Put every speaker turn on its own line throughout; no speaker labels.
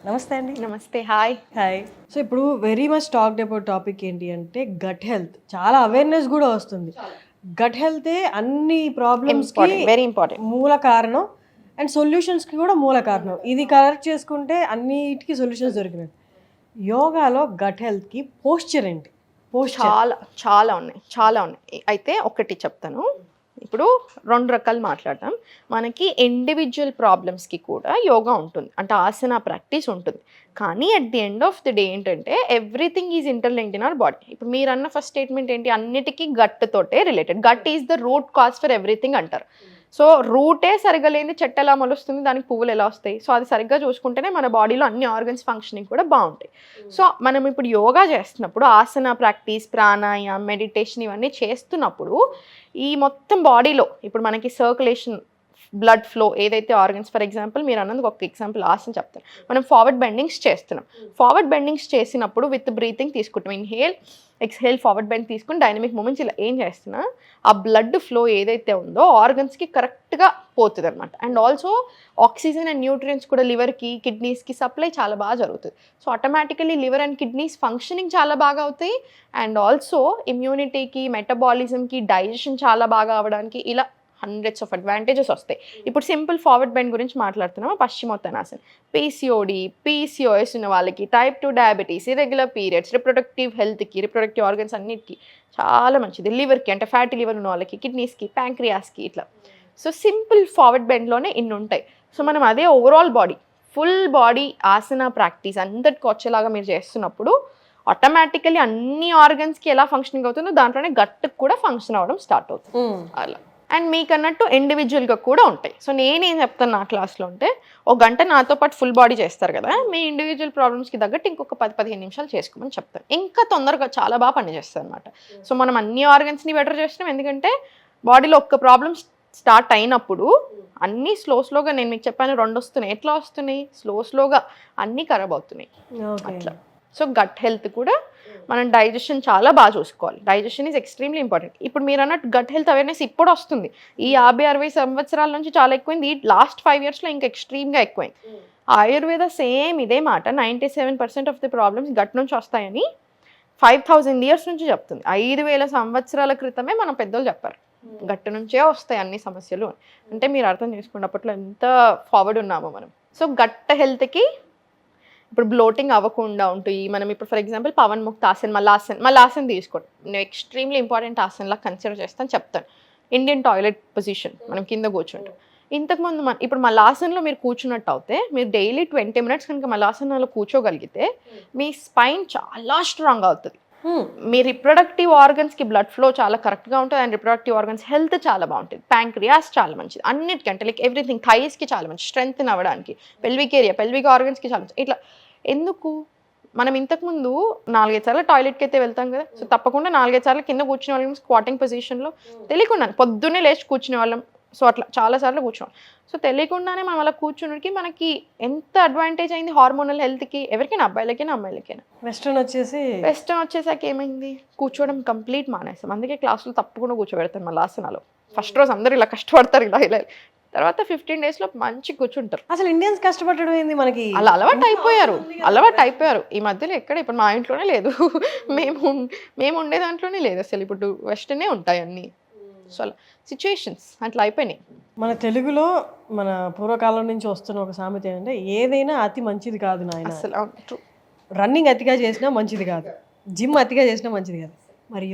నమస్తే అండి.
నమస్తే. హాయ్.
హాయ్. సో ఇప్పుడు very much talked about topic ఏంటి అంటే గట్ హెల్త్. చాలా అవేర్నెస్ కూడా వస్తుంది. గట్ హెల్తే అన్ని ప్రాబ్లమ్స్కి
వెరీ ఇంపార్టెంట్.
మూల కారణం అండ్ సొల్యూషన్స్కి కూడా మూల కారణం. ఇది కరెక్ట్ చేసుకుంటే అన్నిటికీ సొల్యూషన్స్ దొరికినాయి. యోగాలో గట్ హెల్త్కి పోస్చర్ ఏంటి?
చాలా ఉన్నాయి. అయితే ఒకటి చెప్తాను. ఇప్పుడు 2 రకాలు మాట్లాడతాం. మనకి ఇండివిజువల్ ప్రాబ్లమ్స్కి కూడా యోగా ఉంటుంది, అంటే ఆసన ప్రాక్టీస్ ఉంటుంది. కానీ at the end of the day ఏంటంటే everything is interlinked in our body. ఇప్పుడు మీరు అన్న ఫస్ట్ స్టేట్మెంట్ ఏంటి, అన్నిటికీ గట్ తోటే related. Gut is the root cause for everything అంటారు. సో రూటే సరిగ్గా లేని చెట్టు ఎలా మొలుస్తుంది, దానికి పువ్వులు ఎలా వస్తాయి? సో అది సరిగ్గా చూసుకుంటేనే మన బాడీలో అన్ని ఆర్గన్స్ ఫంక్షనింగ్ కూడా బాగుంటాయి. సో మనం ఇప్పుడు యోగా చేస్తున్నప్పుడు ఆసన ప్రాక్టీస్, ప్రాణాయామం, మెడిటేషన్ ఇవన్నీ చేస్తున్నప్పుడు ఈ మొత్తం బాడీలో ఇప్పుడు మనకి సర్క్యులేషన్, బ్లడ్ ఫ్లో ఏదైతే ఆర్గన్స్, ఫర్ ఎగ్జాంపుల్ మీరు అన్నది ఒక ఎగ్జాంపుల్ ఆసన చెప్తాను. మనం ఫార్వర్డ్ బెండింగ్స్ చేస్తున్నాం. ఫార్వర్డ్ బెండింగ్స్ చేసినప్పుడు విత్ బ్రీతింగ్ తీసుకుంటాం. ఇన్హేల్, ఎక్స్హేల్, ఫార్వర్డ్ బెండ్ తీసుకుని డైనమిక్ మూమెంట్స్ ఇలా ఏం చేస్తున్నా ఆ బ్లడ్ ఫ్లో ఏదైతే ఉందో ఆర్గన్స్కి కరెక్ట్గా పోతుంది అనమాట. And also oxygen and nutrients కూడా లివర్కి, కిడ్నీస్కి సప్లై చాలా బాగా జరుగుతుంది. So automatically liver and kidneys functioning చాలా బాగా అవుతాయి. అండ్ ఆల్సో ఇమ్యూనిటీకి, మెటబాలిజంకి, డైజెషన్ చాలా బాగా అవ్వడానికి ఇలా హండ్రెడ్స్ ఆఫ్ అడ్వాంటేజెస్ వస్తాయి. ఇప్పుడు సింపుల్ ఫార్వర్డ్ బెండ్ గురించి మాట్లాడుతున్నాము. పశ్చిమోత్తానాసన, పీసీఓడి, పీసీఓఎస్ ఉన్న వాళ్ళకి, type 2 diabetes, irregular periods, reproductive హెల్త్కి, రిప్రొడక్టివ్ ఆర్గన్స్ అన్నిటికీ చాలా మంచిది. లివర్కి అంటే ఫ్యాటీ లివర్ ఉన్న వాళ్ళకి, కిడ్నీస్కి, ప్యాంక్రియాస్కి ఇట్లా. సో సింపుల్ ఫార్వర్డ్ బెండ్లోనే ఇన్ని ఉంటాయి. సో మనం అదే ఓవరాల్ బాడీ, ఫుల్ బాడీ ఆసన ప్రాక్టీస్ అందరికి వచ్చేలాగా మీరు చేస్తున్నప్పుడు ఆటోమేటికలీ అన్ని ఆర్గన్స్కి ఎలా ఫంక్షనింగ్ అవుతుందో దాంట్లోనే గట్టుకు కూడా ఫంక్షన్ అవ్వడం స్టార్ట్ అవుతుంది అలా. అండ్ మీకు అన్నట్టు ఇండివిజువల్గా కూడా ఉంటాయి. సో నేనేం చెప్తాను నా క్లాస్లో అంటే, ఒక గంట నాతో పాటు ఫుల్ బాడీ చేస్తారు కదా, మీ ఇండివిజువల్ ప్రాబ్లమ్స్కి తగ్గట్టు ఇంకొక 10-15 నిమిషాలు చేసుకోమని చెప్తాను. ఇంకా తొందరగా చాలా బాగా పనిచేస్తుంది అనమాట. సో మనం అన్ని ఆర్గన్స్ని బెటర్ చేస్తున్నాం, ఎందుకంటే బాడీలో ఒక్క ప్రాబ్లమ్ స్టార్ట్ అయినప్పుడు అన్నీ స్లోగా, నేను మీకు చెప్పాను 2 వస్తున్నాయి. ఎట్లా వస్తున్నాయి? స్లోగా అన్నీ ఖరాబ్ అవుతున్నాయి అట్లా. సో గట్ హెల్త్ కూడా మనం డైజెషన్ చాలా బాగా చూసుకోవాలి. Digestion is extremely important. ఇప్పుడు మీరు అన్నట్టు గట్ హెల్త్ అవేర్నెస్ ఇప్పుడు వస్తుంది. ఈ 50-60 సంవత్సరాల నుంచి చాలా ఎక్కువైంది. ఈ లాస్ట్ 5 yearsలో ఇంకా ఎక్స్ట్రీమ్గా ఎక్కువైంది. ఆయుర్వేద సేమ్ ఇదే మాట, 97% ఆఫ్ ది ప్రాబ్లమ్స్ గట్ నుంచి వస్తాయని 5000 years నుంచి చెప్తుంది. 5000 సంవత్సరాల క్రితమే మన పెద్దలు చెప్పారు, గట్టు నుంచే వస్తాయి అన్ని సమస్యలు. అంటే మీరు అర్థం చేసుకోండి అప్పట్లో ఎంత ఫార్వర్డ్ ఉన్నామో మనం. సో గట్ హెల్త్కి ఇప్పుడు బ్లోటింగ్ అవ్వకుండా ఉంటాయి. మనం ఇప్పుడు ఫర్ ఎగ్జాంపుల్ పవన్ ముక్త ఆసన్, మల్లాసన్ తీసుకోండి. నేను ఎక్స్ట్రీమ్లీ ఇంపార్టెంట్ ఆసన్లా కన్సిడర్ చేస్తాను, చెప్తాను. ఇండియన్ టాయిలెట్ పొజిషన్, మనం కింద కూర్చుంటాం. ఇంతకుముందు ఇప్పుడు మల్లాసన్లో మీరు కూర్చున్నట్టు అవుతే, మీరు డైలీ 20 minutes కనుక మల్లాసన్లో కూర్చోగలిగితే మీ స్పైన్ చాలా స్ట్రాంగ్ అవుతుంది. మీ రిప్రొడక్టివ్ ఆర్గన్స్కి బ్లడ్ ఫ్లో చాలా కరెక్ట్గా ఉంటుంది. అండ్ రిప్రొడక్టివ్ ఆర్గన్స్ హెల్త్ చాలా బాగుంటుంది. ప్యాంక్రియాస్ చాలా మంచిది, అన్నిటికంటే లైక్ ఎవ్రీథింగ్. థైస్కి చాలా మంచి స్ట్రెంగ్త్ అవ్వడానికి, పెల్విక్ ఏరియా, పెల్విక్ ఆర్గన్స్కి చాలా మంచి. ఇట్లా ఎందుకు మనం ఇంతకుముందు 4-5 సార్లు టాయిలెట్కి అయితే వెళ్తాం కదా, సో తప్పకుండా 4-5 సార్లు కింద కూర్చునే వాళ్ళం, స్క్వాటింగ్ పొజిషన్లో తెలియకుండా పొద్దున్నే లేచి కూర్చునే వాళ్ళం. సో అట్లా చాలాసార్లు కూర్చోవాలి. సో తెలియకుండానే మనం అలా కూర్చున్నకి మనకి ఎంత అడ్వాంటేజ్ అయింది హార్మోనల్ హెల్త్కి, ఎవరికైనా అబ్బాయిలకైనా అమ్మాయిలకైనా.
వెస్ట్రన్ వచ్చేసాక
ఏమైంది, కూర్చోవడం కంప్లీట్ మానేస్తాం. అందుకే క్లాసులో తప్పకుండా కూర్చోబెడతాను మళ్ళీ ఆసనాలో. ఫస్ట్ రోజు అందరూ ఇలా కష్టపడతారు, ఇలా తర్వాత 15 daysలో మంచి కూర్చుంటారు.
అసలు ఇండియన్స్ కష్టపడడం ఏంది, మనకి
అలా అలవాటు అయిపోయారు. ఈ మధ్యలో ఎక్కడ, ఇప్పుడు మా ఇంట్లోనే లేదు, మేము ఉండే దాంట్లోనే లేదు అసలు. ఇప్పుడు వెస్టర్నే ఉంటాయి అన్నీ. సో అలా సిచ్యుయేషన్స్ అట్లా అయిపోయినాయి.
మన తెలుగులో మన పూర్వకాలం నుంచి వస్తున్న ఒక సామెత ఏంటంటే, ఏదైనా అతి మంచిది కాదు నాయన.
అసలు
రన్నింగ్ అతిగా చేసినా మంచిది కాదు, జిమ్ అతిగా చేసినా మంచిది కాదు. మరి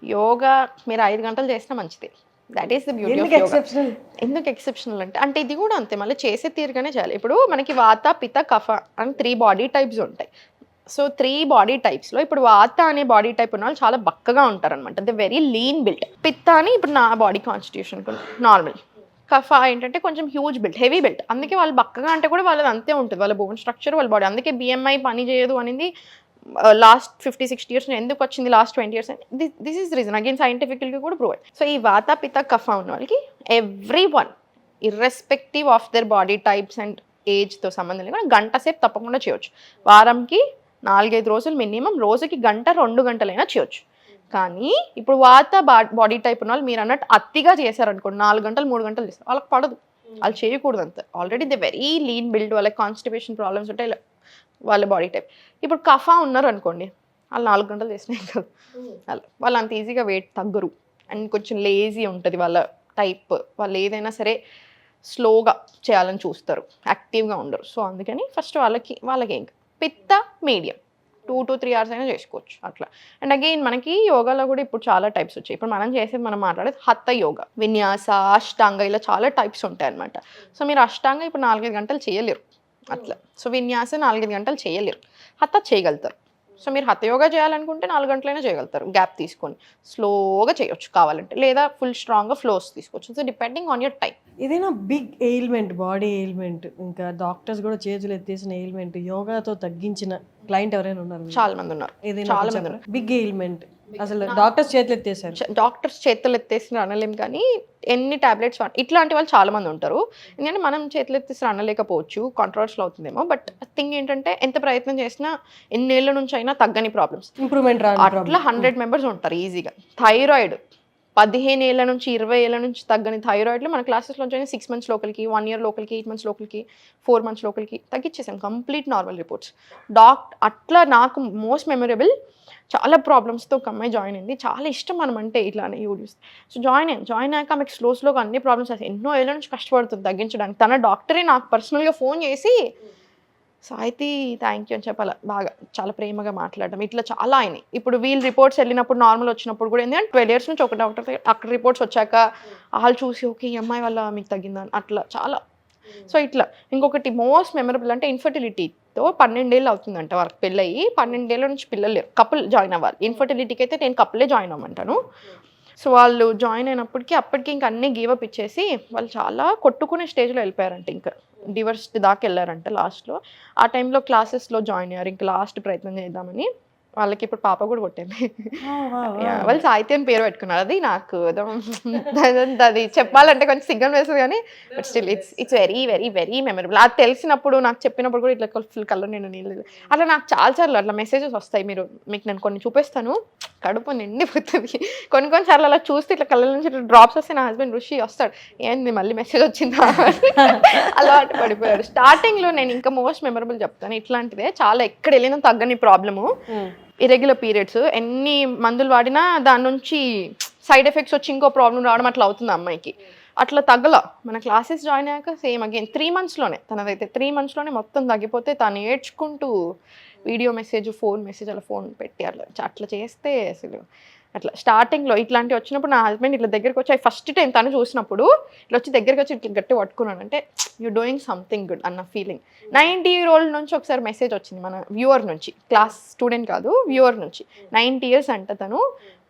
యోగా మీరు 5 గంటలు చేసినా మంచిదే. That is the beauty of yoga. ఎందుకు ఎక్సెప్షనల్ అంటే ఇది కూడా అంతే, మళ్ళీ చేసే తీరుగానే చేయాలి. ఇప్పుడు మనకి వాత, పిత, కఫ అని 3 body types ఉంటాయి. సో 3 body typesలో ఇప్పుడు వాత అనే బాడీ టైప్ ఉన్న వాళ్ళు చాలా బక్కగా ఉంటారనమాట. They very lean built. పిత్త అని ఇప్పుడు నా బాడీ కాన్స్టిట్యూషన్ నార్మల్. కఫ ఏంటంటే కొంచెం హ్యూజ్ బిల్ట్, హెవీ బిల్ట్. అందుకే వాళ్ళు బక్కగా అంటే కూడా వాళ్ళది అంతే ఉంటుంది, వాళ్ళ బోన్ స్ట్రక్చర్, వాళ్ళ బాడీ. అందుకే BMI పని చేయదు అనేది లాస్ట్ 50-60 years ఎందుకు వచ్చింది, last 20 years. This is reason, again సైంటిఫికల్గా కూడా ప్రూవ్. సో ఈ వాత, పిత, కఫ ఉన్న వాళ్ళకి everyone irrespective of their body types and ఏజ్తో సంబంధం లేకుండా గంట సేపు తప్పకుండా చేయొచ్చు. వారంకి 4-5 రోజులు మినిమం, రోజుకి 1-2 గంటలైనా చేయొచ్చు. కానీ ఇప్పుడు వాత బాడీ టైప్ ఉన్న వాళ్ళు మీరు అన్నట్టు అతిగా చేశారనుకోండి, 4 గంటలు 3 గంటలు చేస్తారు, వాళ్ళకి పడదు. వాళ్ళు చేయకూడదు అంతే. Already they very lean build, వాళ్ళకి కాన్స్టిపేషన్ ప్రాబ్లమ్స్ ఉంటాయి, వాళ్ళ బాడీ టైప్. ఇప్పుడు కఫా ఉన్నారు అనుకోండి, వాళ్ళు 4 గంటలు చేసినాయి కదా, అలా వాళ్ళు అంత ఈజీగా వెయిట్ తగ్గరు. అండ్ కొంచెం లేజీ ఉంటుంది వాళ్ళ టైప్. వాళ్ళు ఏదైనా సరే స్లోగా చేయాలని చూస్తారు, యాక్టివ్గా ఉండరు. సో అందుకని ఫస్ట్ వాళ్ళకి ఏం పిత్త మీడియం 2 to 3 hours అయినా చేసుకోవచ్చు అట్లా. అండ్ అగైన్ మనకి యోగాలో కూడా ఇప్పుడు చాలా టైప్స్ వచ్చాయి. ఇప్పుడు మనం మాట్లాడేది హత్త యోగా, విన్యాస, అష్టాంగ, ఇలా చాలా టైప్స్ ఉంటాయి అనమాట. సో మీరు అష్టాంగ ఇప్పుడు 4-5 గంటలు చేయలేరు అట్లా. సో విన్యాస 4-5 గంటలు చేయలేరు, హత్త చేయగలుగుతారు. సో మీరు హత్త యోగా చేయాలనుకుంటే 4 గంటలైనా చేయగలుగుతారు, గ్యాప్ తీసుకొని స్లోగా చేయొచ్చు కావాలంటే, లేదా ఫుల్ స్ట్రాంగ్గా ఫ్లోస్ తీసుకోవచ్చు. So depending on your time.
ఏదైనా బిగ్ ఎయిల్మెంట్, బాడీ ఎయిల్మెంట్, ఇంకా డాక్టర్స్ కూడా చేతులు ఎత్తేసిన ఎయిల్మెంట్ యోగాతో తగ్గించిన క్లయింట్ ఎవరైనా ఉన్నారు?
చాలా మంది ఉన్నారు.
ఏదైనా చాలా మంది బిగ్ ఎయిల్మెంట్ అసలు డాక్టర్స్ చేతులు ఎత్తేసారు.
డాక్టర్స్ చేతులు ఎత్తేసిన అనలేం, కానీ ఎన్ని టాబ్లెట్స్ ఇట్లాంటి వాళ్ళు చాలా మంది ఉంటారు. ఎందుకంటే మనం చేతులు ఎత్తేసి అనలేకపోవచ్చు, కాంట్రవర్షియల్ అవుతుందేమో. బట్ థింగ్ ఏంటంటే ఎంత ప్రయత్నం చేసినా ఎన్నేళ్ల నుంచి అయినా తగ్గని ప్రాబ్లమ్స్,
ఇంప్రూవ్మెంట్
అట్లా 100 members ఉంటారు ఈజీగా. థైరాయిడ్ 15 ఏళ్ళ నుంచి 20 ఏళ్ళ నుంచి తగ్గని థైరాయిడ్లో మన క్లాసెస్లో 6 months లోకలికి, 1 year లోకలికి, 8 months లోకలికి, 4 months లోకలికి తగ్గించేసాం, కంప్లీట్ నార్మల్ రిపోర్ట్స్. అట్లా నాకు మోస్ట్ మెమరబుల్, చాలా ప్రాబ్లమ్స్తో ఒక అమ్మాయి జాయిన్ అయింది. చాలా ఇష్టం మనం అంటే ఇట్లానే యూడియోస్. సో జాయిన్ అయ్యాక ఆమెకు స్లోగా అన్ని ప్రాబ్లమ్స్ వస్తాయి. ఎన్నో ఏళ్ళ నుంచి కష్టపడుతుంది తగ్గించడానికి. తన డాక్టరే నాకు పర్సనల్గా ఫోన్ చేసి సాయితి థ్యాంక్ యూ అని చెప్పాలి, బాగా చాలా ప్రేమగా మాట్లాడడం, ఇట్లా చాలా అయినాయి. ఇప్పుడు వీళ్ళు రిపోర్ట్స్ వెళ్ళినప్పుడు నార్మల్ వచ్చినప్పుడు కూడా ఏంటంటే 12 years నుంచి ఒక డాక్టర్ అక్కడ రిపోర్ట్స్ వచ్చాక వాళ్ళు చూసి ఓకే ఈ అమ్మాయి వల్ల మీకు తగ్గిందా అట్లా చాలా. సో ఇట్లా ఇంకొకటి మోస్ట్ మెమరబుల్ అంటే ఇన్ఫర్టిలిటీతో 12 ఏళ్ళు అవుతుందంట వాళ్ళకి పెళ్ళయి, 12 ఏళ్ళ నుంచి పిల్లలు లేరు, కపుల్ జాయిన్ అవ్వాలి. ఇన్ఫర్టిలిటీకి అయితే నేను కపులే జాయిన్ అవ్వమంటాను. సో వాళ్ళు జాయిన్ అయినప్పటికీ అప్పటికి ఇంకా అన్నీ గీవప్ ఇచ్చేసి వాళ్ళు చాలా కొట్టుకునే స్టేజ్లో వెళ్ళిపోయారంట, ఇంకా డివర్స్ దాకా వెళ్ళారంట లాస్ట్లో. ఆ టైంలో క్లాసెస్లో జాయిన్ అయ్యారు, ఇంకా లాస్ట్ ప్రయత్నం చేద్దామని. వాళ్ళకి ఇప్పుడు పాప కూడా పుట్టింది. వాళ్ళు సాహిత్య అని పేరు పెట్టుకున్నారు. అది నాకు అది చెప్పాలంటే కొంచెం సిగ్నల్ వేస్తుంది, కానీ but still it's very very very memorable. అది తెలిసినప్పుడు నాకు చెప్పినప్పుడు కూడా ఇట్లా ఫుల్ కలర్ నేను నీళ్ళు అట్లా నాకు చాలాసార్లు అట్లా మెసేజెస్ వస్తాయి. మీకు నేను కొన్ని చూపిస్తాను, కడుపు నిండిపోతుంది. కొన్నిసార్లు అలా చూస్తే ఇట్లా కళ్ళ నుంచి ఇట్లా డ్రాప్స్ వస్తే నా హస్బెండ్ ఋషి వస్తాడు, ఏంది మళ్ళీ మెసేజ్ వచ్చిందా అలవాటు పడిపోయాడు. స్టార్టింగ్లో నేను ఇంకా మోస్ట్ మెమరబుల్ చెప్తాను, ఇట్లాంటిదే చాలా ఎక్కడ వెళ్ళినా తగ్గని ప్రాబ్లము. ఇరెగ్యులర్ పీరియడ్స్, ఎన్ని మందులు వాడినా దాని నుంచి సైడ్ ఎఫెక్ట్స్ వచ్చి ఇంకో ప్రాబ్లం రావడం అట్లా అవుతుంది అమ్మాయికి. అట్లా తగ్గల. మన క్లాసెస్ జాయిన్ అయ్యాక సేమ్ అగైన్ 3 monthsలోనే, తనదైతే 3 monthsలోనే మొత్తం తగ్గిపోతే తను ఏడ్చుకుంటూ వీడియో మెసేజ్, ఫోన్ మెసేజ్, అలా ఫోన్ పెట్టి అట్లా చేస్తే అసలు అట్లా స్టార్టింగ్లో ఇట్లాంటివి వచ్చినప్పుడు నా హస్బెండ్ ఇట్లా దగ్గరికి వచ్చి ఫస్ట్ టైం తను చూసినప్పుడు ఇట్లా వచ్చి దగ్గరికి వచ్చి ఇట్లా గట్టి పట్టుకున్నాను, అంటే యూ డూయింగ్ సంథింగ్ గుడ్ అన్న ఫీలింగ్. 90-year-old నుంచి ఒకసారి మెసేజ్ వచ్చింది మన వ్యూవర్ నుంచి, క్లాస్ స్టూడెంట్ కాదు వ్యూవర్ నుంచి. 90 years అంట తను.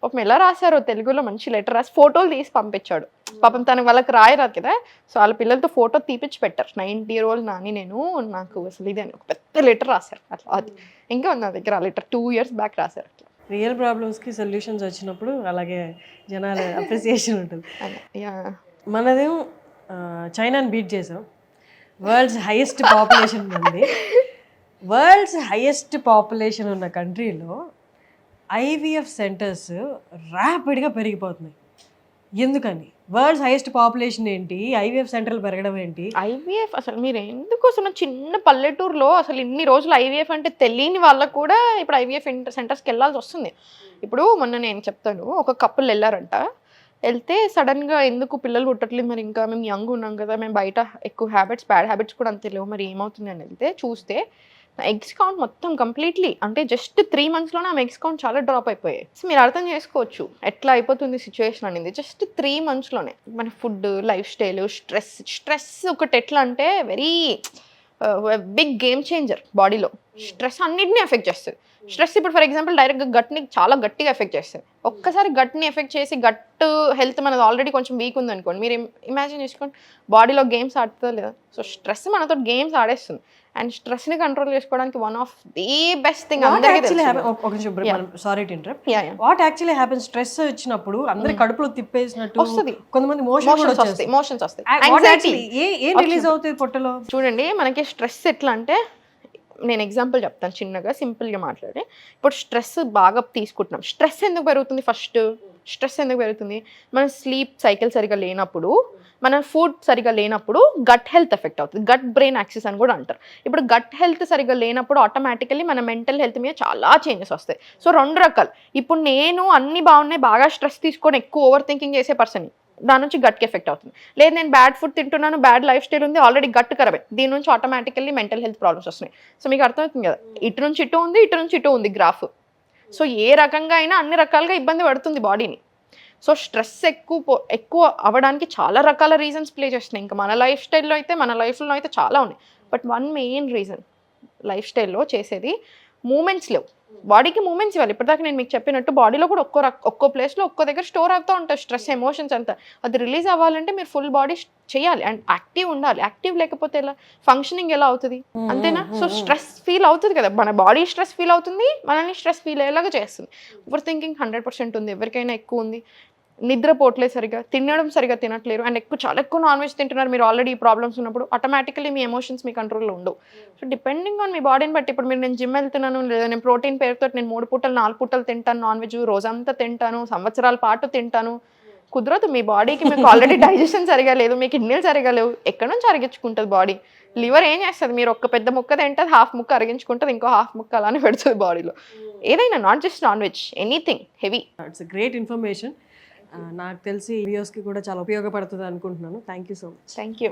పాపం ఎలా రాశారో తెలుగులో మంచి లెటర్ రాసి ఫోటోలు తీసి పంపించాడు. పాపం తనకు వాళ్ళకి రాయరాదు కదా, సో వాళ్ళ పిల్లలతో ఫోటో తీపిచ్చి పెట్టారు. 90-year-old నాని నేను నాకు అసలు ఇది అని ఒక పెద్ద లెటర్ రాశారు అట్లా. అది ఇంకా ఉంది నా దగ్గర ఆ లెటర్, 2 years బ్యాక్ రాశారు. అట్లా
రియల్ ప్రాబ్లమ్స్కి సొల్యూషన్స్ వచ్చినప్పుడు అలాగే జనాల అప్రిసియేషన్ ఉంటుంది. మనదేం చైనాని బీట్ చేసాం, వరల్డ్స్ హైయెస్ట్ పాపులేషన్ ఉంది. వరల్డ్స్ హైయెస్ట్ పాపులేషన్ ఉన్న కంట్రీలో ఐవీఎఫ్ సెంటర్స్ ర్యాపిడ్గా పెరిగిపోతున్నాయి. ఎందుకని? వరల్డ్స్ హైయెస్ట్ పాపులేషన్ ఏంటి, ఐవీఎఫ్ సెంటర్లు పెరగడం ఏంటి?
ఐవీఎఫ్ అసలు మీరు ఎందుకు అసలు చిన్న పల్లెటూరులో అసలు ఇన్ని రోజులు ఐవీఎఫ్ అంటే తెలియని వాళ్ళకు కూడా ఇప్పుడు ఐవీఎఫ్ సెంటర్స్కి వెళ్ళాల్సి వస్తుంది. ఇప్పుడు మొన్న నేను చెప్తాను, ఒక కపుల్ వెళ్ళారంట. వెళ్తే సడన్గా ఎందుకు పిల్లలు పుట్టట్లేదు, మరి ఇంకా మేము యంగ్ ఉన్నాం కదా, మేము బయట ఎక్కువ బ్యాడ్ హ్యాబిట్స్ కూడా అంత లేవు, మరి ఏమవుతుంది అని వెళ్తే చూస్తే ఎగ్స్ కౌంట్ మొత్తం కంప్లీట్లీ, అంటే జస్ట్ 3 monthsలోనే ఆమె ఎగ్స్ కౌంట్ చాలా డ్రాప్ అయిపోయాయి. సో మీరు అర్థం చేసుకోవచ్చు ఎట్లా అయిపోతుంది సిచ్యువేషన్ అనేది. జస్ట్ 3 monthsలోనే మన ఫుడ్, లైఫ్ స్టైల్, స్ట్రెస్ ఒకటి ఎట్లా అంటే వెరీ బిగ్ గేమ్ చేంజర్ బాడీలో. స్ట్రెస్ అన్నిటిని ఎఫెక్ట్ చేస్తుంది. స్ట్రెస్ ఇప్పుడు ఫర్ ఎగ్జాంపుల్ డైరెక్ట్గా గట్ని చాలా గట్టిగా ఎఫెక్ట్ చేస్తుంది. ఒక్కసారి గట్ని ఎఫెక్ట్ చేసి గట్ హెల్త్ మనది ఆల్రెడీ కొంచెం వీక్ ఉంది అనుకోండి, మీరు ఇమాజిన్ చేసుకోండి బాడీలో గేమ్స్ ఆడుతుందో లేదా. సో స్ట్రెస్ మనతో గేమ్స్ ఆడేస్తుంది. అండ్ స్ట్రెస్ని కంట్రోల్ చేసుకోవడానికి one of the best thing
what actually happens, stress వచ్చినప్పుడు అందరి కడుపులో తిప్పేసినట్టు వస్తుంది, కొంతమంది
మోషన్స్ వస్తాయి,
రిలీజ్ అవుతాయి పొట్టలో.
చూడండి మనకి స్ట్రెస్ ఎట్లా అంటే నేను ఎగ్జాంపుల్ చెప్తాను చిన్నగా, సింపుల్గా మాట్లాడి. ఇప్పుడు స్ట్రెస్ బాగా తీసుకుంటున్నాం. స్ట్రెస్ ఎందుకు పెరుగుతుంది? ఫస్ట్ స్ట్రెస్ ఎందుకు పెరుగుతుంది? మన స్లీప్ సైకిల్ సరిగా లేనప్పుడు, మన ఫుడ్ సరిగా లేనప్పుడు గట్ హెల్త్ ఎఫెక్ట్ అవుతుంది. గట్ బ్రెయిన్ యాక్సిస్ అని కూడా అంటారు. ఇప్పుడు గట్ హెల్త్ సరిగా లేనప్పుడు ఆటోమేటికలీ మన మెంటల్ హెల్త్ మీద చాలా చేంజెస్ వస్తాయి. సో 2 రకాలు. ఇప్పుడు నేను అన్ని బాగున్నాయి, బాగా స్ట్రెస్ తీసుకొని ఎక్కువ ఓవర్ థింకింగ్ చేసే పర్సన్, దాని నుంచి గట్కి ఎఫెక్ట్ అవుతుంది. లేదు నేను బ్యాడ్ ఫుడ్ తింటున్నాను, బ్యాడ్ లైఫ్ స్టైల్ ఉంది, ఆల్రెడీ గట్ ఖరాబ్, దీని నుంచి ఆటోమేటికల్లీ మెంటల్ హెల్త్ ప్రాబ్లమ్స్ వస్తున్నాయి. సో మీకు అర్థమవుతుంది కదా, ఇటు నుంచి ఇటు ఉంది, ఇటు నుంచి ఇటు ఉంది గ్రాఫ్. సో ఏ రకంగా అయినా అన్ని రకాలుగా ఇబ్బంది పడుతుంది బాడీని. సో స్ట్రెస్ ఎక్కువ అవ్వడానికి చాలా రకాల రీజన్స్ ప్లే చేస్తున్నాయి. ఇంకా మన లైఫ్ స్టైల్లో అయితే, మన లైఫ్లో అయితే చాలా ఉన్నాయి. But one main reason life స్టైల్లో చేసేది మూమెంట్స్ లేవు. బాడీకి మూమెంట్స్ ఇవ్వాలి. ఇప్పటిదాకా నేను మీకు చెప్పినట్టు బాడీలో కూడా ఒక్కో ప్లేస్లో ఒక్కో దగ్గర స్టోర్ అవుతూ ఉంటాయి స్ట్రెస్, ఎమోషన్స్ అంతా. అది రిలీజ్ అవ్వాలంటే మీరు ఫుల్ బాడీ చేయాలి అండ్ యాక్టివ్ ఉండాలి. యాక్టివ్ లేకపోతే ఎలా, ఫంక్షనింగ్ ఎలా అవుతుంది? అంతేనా? సో స్ట్రెస్ ఫీల్ అవుతుంది కదా, మన బాడీ స్ట్రెస్ ఫీల్ అవుతుంది, మనల్ని స్ట్రెస్ ఫీల్ అయ్యేలాగా చేస్తుంది. ఓవర్ థింకింగ్ 100% ఉంది, ఎవరికైనా ఎక్కువ ఉంది. నిద్రపోవట్లేదు సరిగా, తినడం సరిగా తినట్లేరు, అండ్ చాలా ఎక్కువ నాన్ వెజ్ తింటున్నారు మీరు ఆల్రెడీ ఈ ప్రాబ్లమ్స్ ఉన్నప్పుడు, ఆటోమేటికలీ మీ ఎమోషన్స్ మీ కంట్రోల్లో ఉండవు. సో డిపెండింగ్ ఆన్ మీ బాడీని బట్టి, ఇప్పుడు మీరు నేను జిమ్ వెళ్తున్నాను, లేదా నేను ప్రోటీన్ పేరుతో నేను 3 పూటలు 4 పూటలు తింటాను నాన్ వెజ్, రోజంతా తింటాను, సంవత్సరాల పాటు తింటాను, కుదరదు. మీ బాడీకి మీకు ఆల్రెడీ డైజెషన్ సరిగా లేదు, మీ కిడ్నీలు సరిగా లేవు, ఎక్కడి నుంచి అరిగించుకుంటుంది బాడీ? లివర్ ఏం చేస్తుంది? మీరు ఒక పెద్ద ముక్క తింటుంది, హాఫ్ ముక్క అరిగించుకుంటుంది, ఇంకో హాఫ్ ముక్క అలానే పెడుతుంది బాడీలో. ఏదైనా, not just non veg, anything heavy.
It's great information. నాకు తెలిసి వ్యూయర్స్కి కూడా చాలా ఉపయోగపడుతుంది అనుకుంటున్నాను. Thank you so much.
Thank you.